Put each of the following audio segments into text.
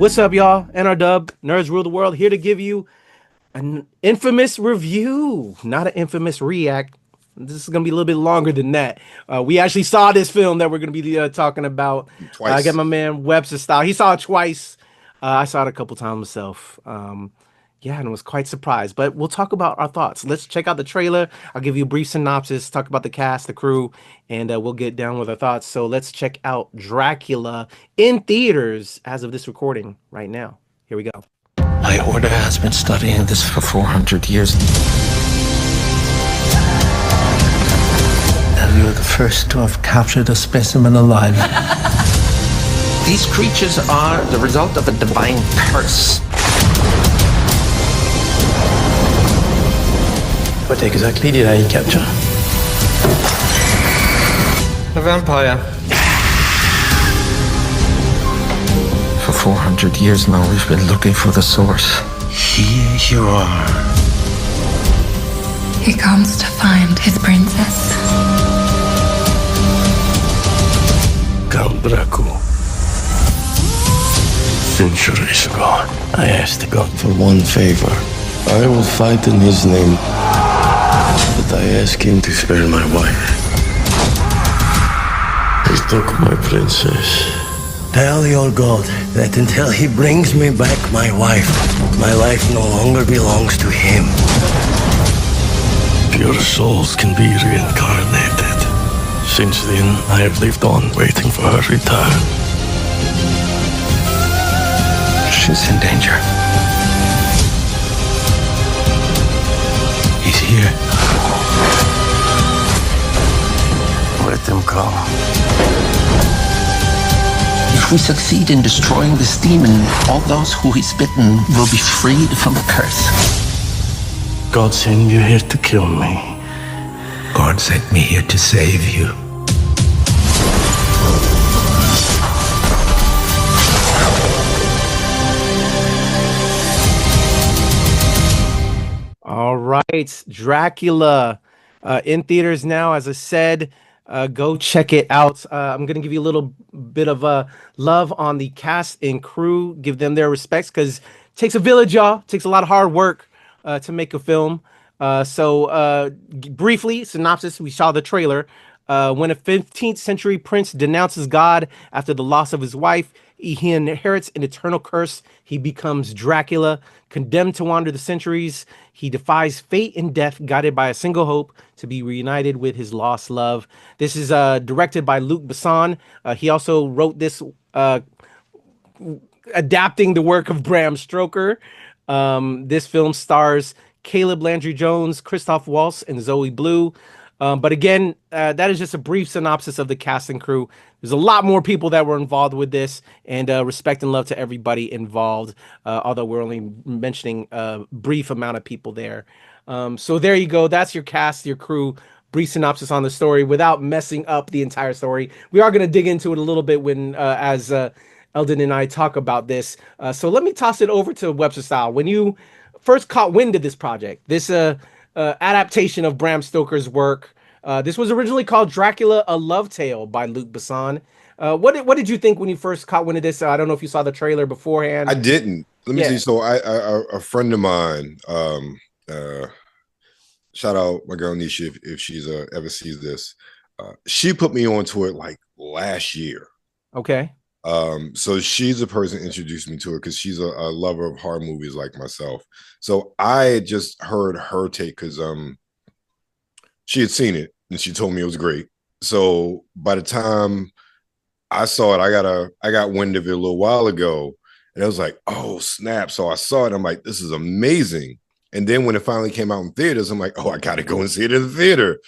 What's up, y'all? NRW, Nerds Rule the World, here to give you an infamous review, not an infamous react. This is going to be a little bit longer than that. We actually saw this film that we're going to be talking about. I got my man Webster style. He saw it twice. I saw it a couple times myself. Yeah, and I was quite surprised. But we'll talk about our thoughts. Let's check out the trailer. I'll give you a brief synopsis, talk about the cast, the crew, and we'll get down with our thoughts. So let's check out Dracula in theaters as of this recording right now. Here we go. My order has been studying this for 400 years. And you're the first to have captured a specimen alive. These creatures are the result of a divine curse. What exactly did I capture? A vampire. For 400 years now, we've been looking for the source. Here you are. He comes to find his princess. Count Dracula. Centuries ago, I asked God for one favor. I will fight in his name, but I ask him to spare my wife. He took my princess. Tell your God that until he brings me back my wife, my life no longer belongs to him. Pure souls can be reincarnated. Since then, I have lived on waiting for her return. She's in danger. He's here. Let them come. If we succeed in destroying this demon, all those who he's bitten will be freed from the curse. God sent you here to kill me. God sent me here to save you. All right, Dracula in theaters now. As I said, go check it out. I'm going to give you a little bit of love on the cast and crew. Give them their respects because it takes a village, y'all. It takes a lot of hard work to make a film. Briefly, synopsis, we saw the trailer. When a 15th century prince denounces God after the loss of his wife, he inherits an eternal curse. He becomes Dracula, condemned to wander the centuries. He defies fate and death, guided by a single hope to be reunited with his lost love. This is directed by Besson. He also wrote this, adapting the work of Bram Stoker. This film stars Landry Jones, Christoph Waltz, and Zoë Bleu. But again, that is just a brief synopsis of the cast and crew. There's a lot more people that were involved with this, and respect and love to everybody involved, although we're only mentioning a brief amount of people there. So there you go. That's your cast, your crew. Brief synopsis on the story without messing up the entire story. We are going to dig into it a little bit when, as Eldon and I talk about this. So let me toss it over to Webster Style. When you first caught wind of this project, this adaptation of Bram Stoker's work. This was originally called Dracula: A Love Tale by Besson. What did you think when you first caught wind of this? I don't know if you saw the trailer beforehand. I didn't. Let me see. So a friend of mine, shout out my girl Nisha if she's ever sees this. She put me onto it like last year. Okay. So she's the person that introduced me to it because she's a lover of horror movies like myself. So I had just heard her take because she had seen it and she told me it was great. So by the time I saw it, I got wind of it a little while ago, and I was like, oh snap! So I saw it. I'm like, this is amazing. And then when it finally came out in theaters, I'm like, oh, I gotta go and see it in the theater.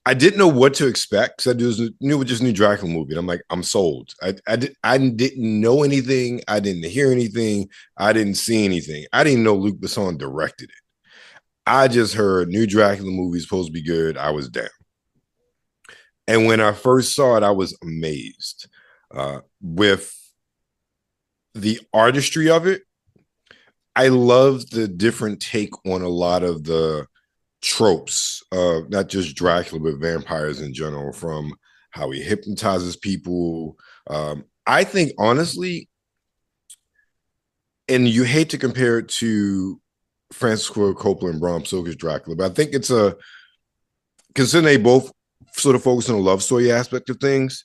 I didn't know what to expect because I knew it was just a new Dracula movie. And I'm like, I'm sold. I didn't know anything. I didn't hear anything. I didn't see anything. I didn't know Luc Besson directed it. I just heard new Dracula movie is supposed to be good. I was down. And when I first saw it, I was amazed with the artistry of it. I love the different take on a lot of the tropes of not just Dracula, but vampires in general, from how he hypnotizes people. I think honestly, and you hate to compare it to Francis Ford Coppola and Bram Stoker's Dracula, but I think it's a considering they both sort of focus on the love story aspect of things.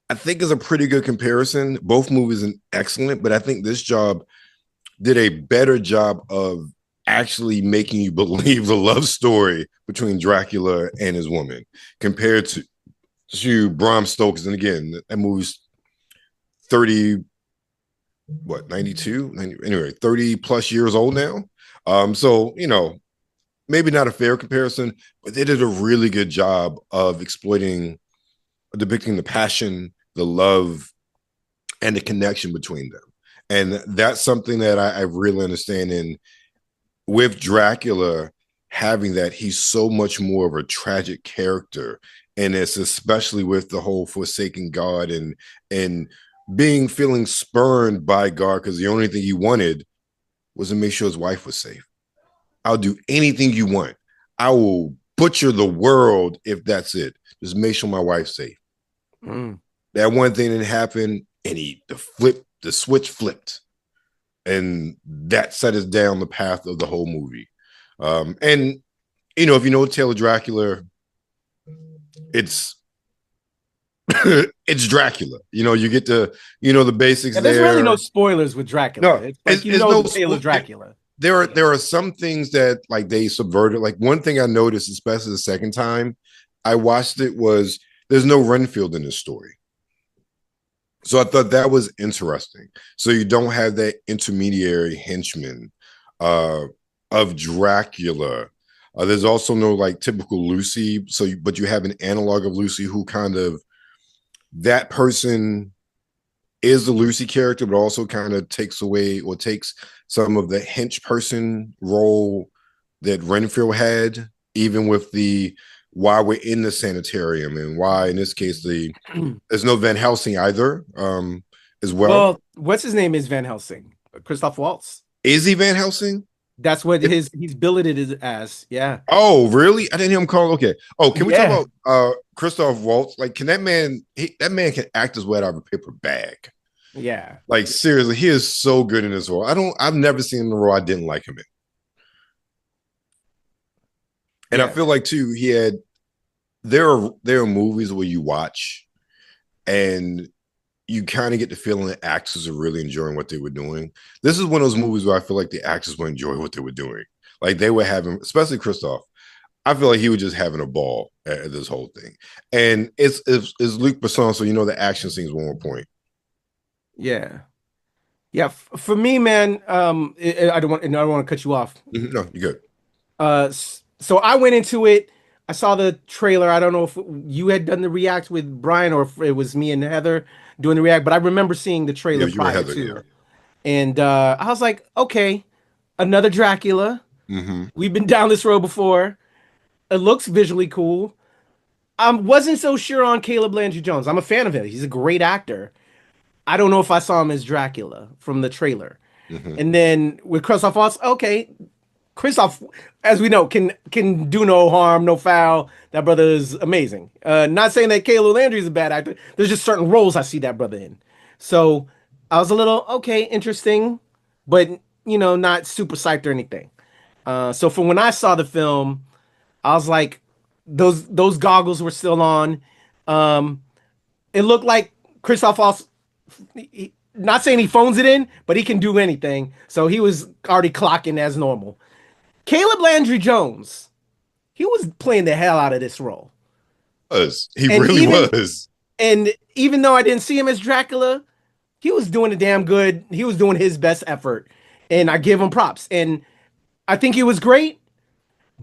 I think it's a pretty good comparison. Both movies are excellent, but I think this job did a better job of actually making you believe the love story between Dracula and his woman compared to Bram Stoker's. And again, that movie's 30, what, 92? 90, anyway, 30 plus years old now. So, maybe not a fair comparison, but they did a really good job of depicting the passion, the love, and the connection between them. And that's something that I really understand. And with Dracula having that, he's so much more of a tragic character. And it's especially with the whole forsaking God and feeling spurned by God because the only thing he wanted was to make sure his wife was safe. I'll do anything you want. I will butcher the world if that's it. Just make sure my wife's safe. Mm. That one thing didn't happen, and the switch flipped, and that set us down the path of the whole movie. And if you know Tale of Dracula, it's it's Dracula. You get the the basics. There's really no spoilers with Dracula. No, it's like the Tale of Dracula. There are some things that like they subverted. Like one thing I noticed, especially the second time I watched it, was there's no Renfield in this story. So I thought that was interesting. So you don't have that intermediary henchman of Dracula. There's also no like typical Lucy. But you have an analog of Lucy who kind of that person is the Lucy character, but also kind of takes away or takes some of the hench person role that Renfield had, even with the why we're in the sanitarium and why in this case there's no Van Helsing either as well. Well, what's his name is Van Helsing? Christoph Waltz. Is he Van Helsing? That's what he's billeted as. Yeah. Oh, really? I didn't hear him call. Okay. Oh, can we talk about Christoph Waltz? Like, can that man can act his way out of a paper bag. Yeah. Like seriously, he is so good in this role. I've never seen him in a role I didn't like him in. And I feel like too, there are movies where you watch and you kind of get the feeling that actors are really enjoying what they were doing. This is one of those movies where I feel like the actors were enjoying what they were doing. Like they were having, especially Christoph, I feel like he was just having a ball at this whole thing. And it's Luc Besson, so the action scenes were on point. Yeah. Yeah. For me, man, I don't want to cut you off. Mm-hmm. No, you're good. So I went into it. I saw the trailer. I don't know if you had done the react with Brian or if it was me and Heather doing the react, but I remember seeing the trailer prior to. Yeah. And I was like, okay, another Dracula. Mm-hmm. We've been down this road before. It looks visually cool. I wasn't so sure on Caleb Landry Jones. I'm a fan of him. He's a great actor. I don't know if I saw him as Dracula from the trailer. Mm-hmm. And then with Christoph Waltz, okay, Christoph, as we know, can do no harm, no foul. That brother is amazing. Not saying that Caleb Landry is a bad actor. There's just certain roles I see that brother in. So I was a little, okay, interesting, but, not super psyched or anything. So from when I saw the film, I was like, those goggles were still on. It looked like Christoph Waltz, not saying he phones it in, but he can do anything. So he was already clocking as normal. Caleb Landry Jones, he was playing the hell out of this role. He really was. And even though I didn't see him as Dracula, he was doing a damn good. He was doing his best effort. And I give him props. And I think he was great.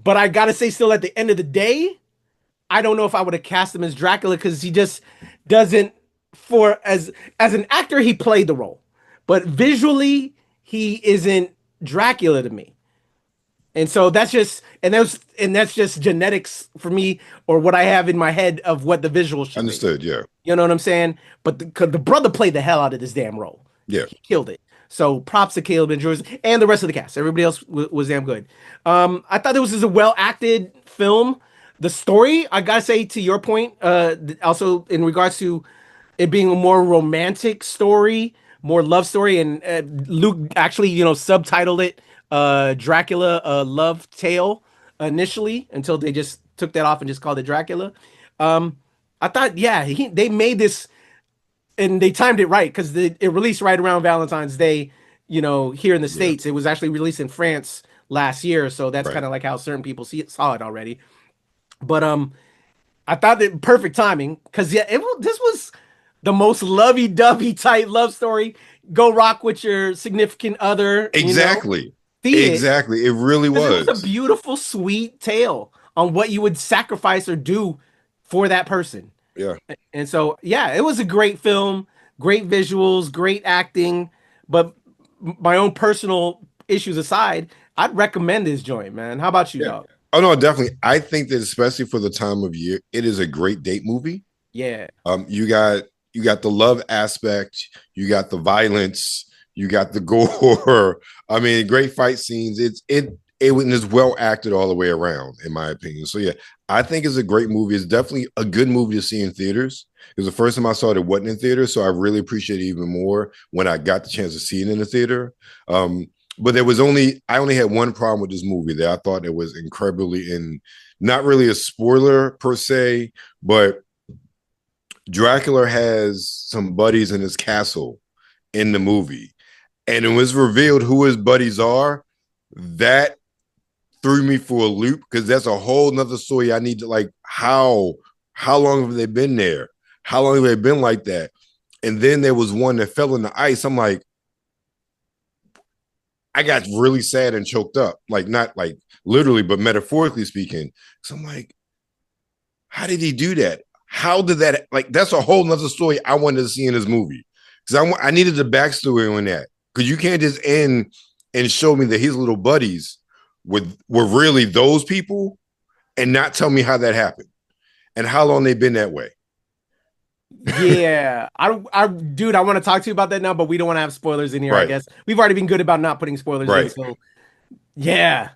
But I got to say, still at the end of the day, I don't know if I would have cast him as Dracula because he just doesn't. As an actor, he played the role, but visually, he isn't Dracula to me. And so that's just genetics for me, or what I have in my head of what the visual should Understood, be. Yeah. You know what I'm saying? But the brother played the hell out of this damn role. Yeah. He killed it. So props to Caleb and George and the rest of the cast. Everybody else was damn good. I thought it was just a well-acted film. The story, I gotta say, to your point, also in regards to it being a more romantic story, more love story, and Luke actually, subtitled it Dracula, a love tale initially until they just took that off and just called it Dracula. Um, I thought, yeah, they made this and they timed it right because it released right around Valentine's Day. Here in the Yeah, States, it was actually released in France last year, so that's right. kind of like how certain people saw it already. But I thought that perfect timing because yeah, this was the most lovey-dovey tight love story. Go rock with your significant other, Exactly. feed it Exactly. It really because it was a was. beautiful, sweet tale on what you would sacrifice or do for that person. Yeah. And so, yeah, it was a great film, great visuals, great acting. But my own personal issues aside, I'd recommend this joint, man. How about you, Yeah. dog? Oh no, definitely. I think that especially for the time of year, it is a great date movie. Yeah, You got the love aspect, you got the violence, you got the gore. I mean, great fight scenes. It was well acted all the way around, in my opinion. So yeah, I think it's a great movie. It's definitely a good movie to see in theaters. Because the first time I saw it, it wasn't in theaters, so I really appreciate it even more when I got the chance to see it in the theater. Um, but I only had one problem with this movie that I thought it was incredibly in not really a spoiler per se, but Dracula has some buddies in his castle in the movie. And it was revealed who his buddies are. That threw me for a loop because that's a whole nother story. I need to like how long have they been there? How long have they been like that? And then there was one that fell in the ice. I'm like, I got really sad and choked up. Like not like literally, but metaphorically speaking. So I'm like, how did he do that? How did that like that's a whole nother story I wanted to see in this movie. Because I needed the backstory on that. Because you can't just end and show me that his little buddies were really those people and not tell me how that happened and how long they've been that way. yeah. Dude, I want to talk to you about that now, but we don't want to have spoilers in here. I Right, guess we've already been good about not putting spoilers in. right. So, yeah,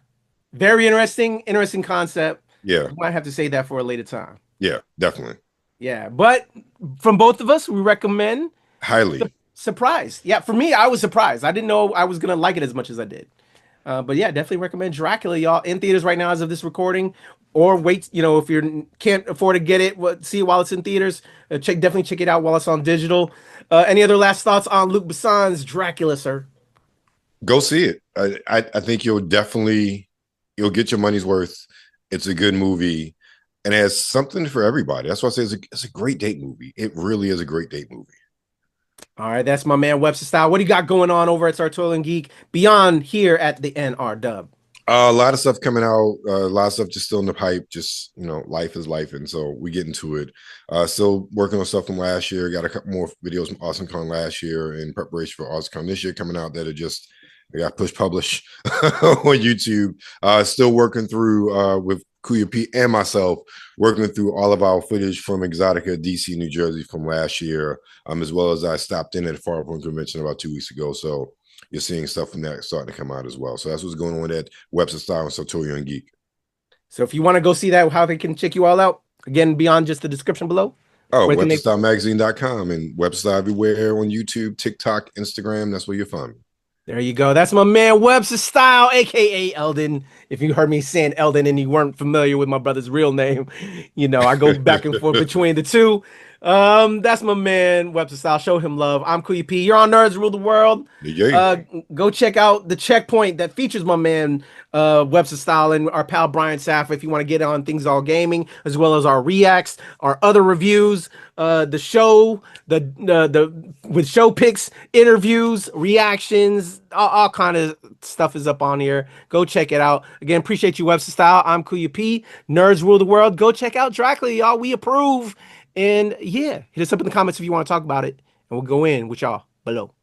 very interesting concept. Yeah, We might have to say that for a later time. yeah, definitely. Yeah, but from both of us, we recommend Highly. Surprised. Yeah, for me, I was surprised. I didn't know I was gonna like it as much as I did. But yeah, definitely recommend Dracula, y'all, in theaters right now as of this recording. Or wait, if you can't afford to get it, see it while it's in theaters. Definitely check it out while it's on digital. Any other last thoughts on Luc Besson's Dracula, sir? Go see it. I think you'll get your money's worth. It's a good movie and it has something for everybody. That's why I say it's a great date movie. It really is a great date movie. All right, that's my man Webster Style. What do you got going on over at Sartorial and Geek beyond here at the NR Dub? A lot of stuff coming out. A lot of stuff just still in the pipe. Just life is life, and so we get into it. Still working on stuff from last year. Got a couple more videos from AwesomeCon last year in preparation for AwesomeCon this year coming out that are just I got push publish on YouTube. Still working through with Kuya P and myself working through all of our footage from Exotica, DC, New Jersey from last year, as well as I stopped in at Far Point Convention about 2 weeks ago. So you're seeing stuff from that starting to come out as well. So that's what's going on at Webster Style and Sartorial and Geek. So if you want to go see that, how they can check you all out, again, beyond just the description below. Oh, Where can they? WebsterStyleMagazine.com and Webster everywhere on YouTube, TikTok, Instagram. That's where you find me. There you go. That's my man Webster Style, aka Eldon. If you heard me saying Eldon and you weren't familiar with my brother's real name, I go back and forth between the two. That's my man Webster Style. Show him love. I'm Kuya P. You're on Nerds Rule the World. Yeah. Go check out the checkpoint that features my man Webster Style and our pal Brian Saff if you want to get on Things All Gaming, as well as our reacts, our other reviews, the show, the with show picks, interviews, reactions, all kind of stuff is up on here. Go check it out. Again, appreciate you, Webster Style. I'm Kuya P. Nerds Rule the World. Go check out Dracula, y'all. We approve. And yeah, hit us up in the comments if you want to talk about it, and we'll go in with y'all below.